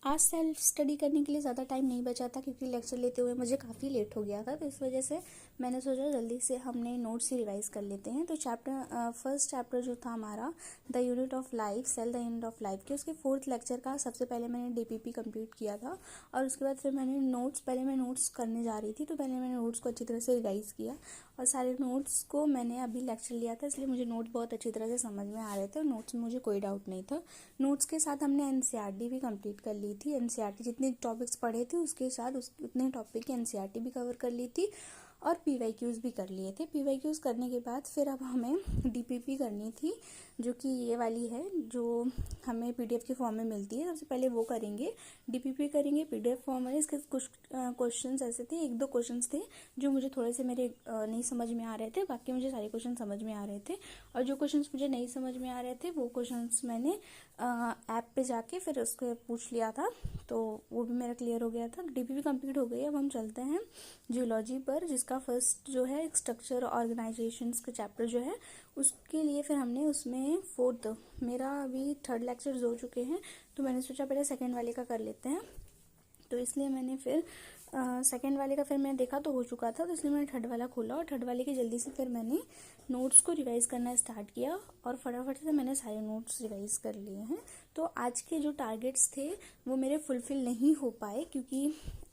आज self study करने के लिए ज़्यादा टाइम नहीं बचा था क्योंकि लेक्चर लेते हुए मुझे काफ़ी लेट हो गया था, तो इस वजह से मैंने सोचा जल्दी से हमने नोट्स ही रिवाइज़ कर लेते हैं। तो फर्स्ट चैप्टर जो था हमारा the unit of life, cell the unit of life के उसके फोर्थ लेक्चर का सबसे पहले मैंने डीपीपी कंप्लीट किया था और उसके बाद फिर मैंने पहले मैं नोट्स करने जा रही थी, तो पहले मैंने नोट्स को अच्छी तरह से रिवाइज़ किया और सारे नोट्स को मैंने अभी लेक्चर लिया था, इसलिए मुझे नोट बहुत अच्छी तरह से समझ में आ रहे थे और नोट्स में मुझे कोई डाउट नहीं था। नोट्स के साथ हमने एनसीईआरटी भी कंप्लीट कर ली थी। एनसीईआरटी जितने टॉपिक्स पढ़े थे उसके साथ उतने टॉपिक की एनसीईआरटी भी कवर कर ली थी और पीवाईक्यूज़ भी कर लिए थे। पीवाईक्यूज़ करने के बाद फिर अब हमें डीपीपी करनी थी, जो कि ये वाली है जो हमें पीडीएफ के फॉर्म में मिलती है। सबसे पहले वो करेंगे, डीपीपी करेंगे, पीडीएफ फॉर्म में। इसके कुछ क्वेश्चंस ऐसे थे, एक दो क्वेश्चंस थे जो मुझे थोड़े से मेरे नहीं समझ में आ रहे थे, बाकी मुझे सारे क्वेश्चन समझ में आ रहे थे। और जो क्वेश्चंस मुझे नहीं समझ में आ रहे थे वो क्वेश्चंस मैंने ऐप पे जाके फिर उसको पूछ लिया था, तो वो भी मेरा क्लियर हो गया था। डीपीपी कंप्लीट हो गई। अब हम चलते हैं जियोलॉजी पर, जिसका फर्स्ट जो है स्ट्रक्चर ऑर्गेनाइजेशंस का चैप्टर जो है उसके लिए फिर हमने उसमें फोर्थ, मेरा अभी थर्ड लेक्चर्स हो चुके हैं तो मैंने सोचा पहले सेकेंड वाले का कर लेते हैं, तो इसलिए मैंने फिर सेकेंड वाले का फिर मैंने देखा तो हो चुका था, तो इसलिए मैंने थर्ड वाला खोला और थर्ड वाले की जल्दी से फिर मैंने नोट्स को रिवाइज़ करना स्टार्ट किया और फटाफट से मैंने सारे नोट्स रिवाइज़ कर लिए हैं। तो आज के जो टारगेट्स थे वो मेरे फुलफिल नहीं हो पाए क्योंकि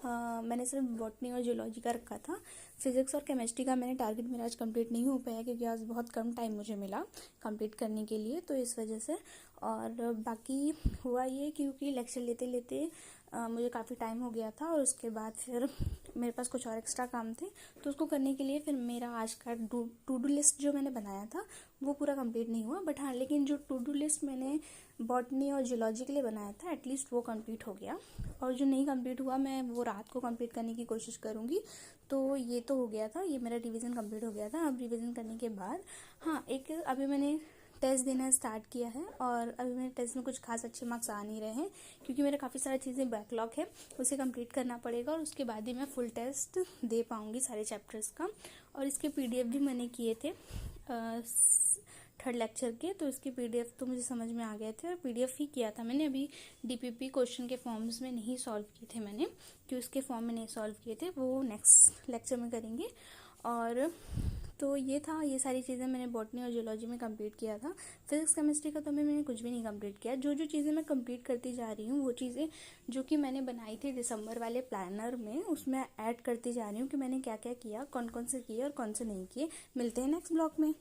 मैंने सिर्फ बॉटनी और जियोलॉजी का रखा था। फिजिक्स और केमिस्ट्री का मैंने टारगेट मेरा आज कंप्लीट नहीं हो पाया क्योंकि आज बहुत कम टाइम मुझे मिला कंप्लीट करने के लिए, तो इस वजह से। और बाकी हुआ ये क्योंकि लेक्चर लेते लेते मुझे काफ़ी टाइम हो गया था और उसके बाद फिर मेरे पास कुछ और एक्स्ट्रा काम थे, तो उसको करने के लिए फिर मेरा आज का टू डू लिस्ट जो मैंने बनाया था वो पूरा कंप्लीट नहीं हुआ। बट हाँ, लेकिन जो टू डू लिस्ट मैंने बॉटनी और जियोलॉजी के लिए बनाया था एटलीस्ट वो कंप्लीट हो गया, और जो नहीं कंप्लीट हुआ मैं वो रात को कंप्लीट करने की कोशिश करूँगी। तो ये तो हो गया था, ये मेरा रिवीजन कंप्लीट हो गया था। अब रिवीजन करने के बाद हाँ, एक अभी मैंने टेस्ट देना स्टार्ट किया है और अभी मेरे टेस्ट में कुछ खास अच्छे मार्क्स आ नहीं रहे हैं क्योंकि मेरे काफ़ी सारी चीज़ें बैकलॉग है, उसे कंप्लीट करना पड़ेगा और उसके बाद ही मैं फुल टेस्ट दे पाऊँगी सारे चैप्टर्स का। और इसके पीडीएफ भी मैंने किए थे थर्ड लेक्चर के, तो इसके पीडीएफ तो मुझे समझ में आ गए थे और पीडीएफ ही किया था मैंने। अभी डीपीपी क्वेश्चन के फॉर्म्स में नहीं सॉल्व किए थे मैंने, कि उसके फॉर्म में नहीं सॉल्व किए थे, वो नेक्स्ट लेक्चर में करेंगे। और तो ये था, ये सारी चीज़ें मैंने बॉटनी और जियोलॉजी में कंप्लीट किया था। फिजिक्स केमिस्ट्री का तो मैंने कुछ भी नहीं कंप्लीट किया। जो जो चीज़ें मैं कंप्लीट करती जा रही हूँ वो चीज़ें जो कि मैंने बनाई थी दिसंबर वाले प्लानर में उसमें ऐड करती जा रही हूँ कि मैंने क्या क्या किया, कौन कौन से किए और कौन से नहीं किए। मिलते हैं नेक्स्ट ब्लॉग में।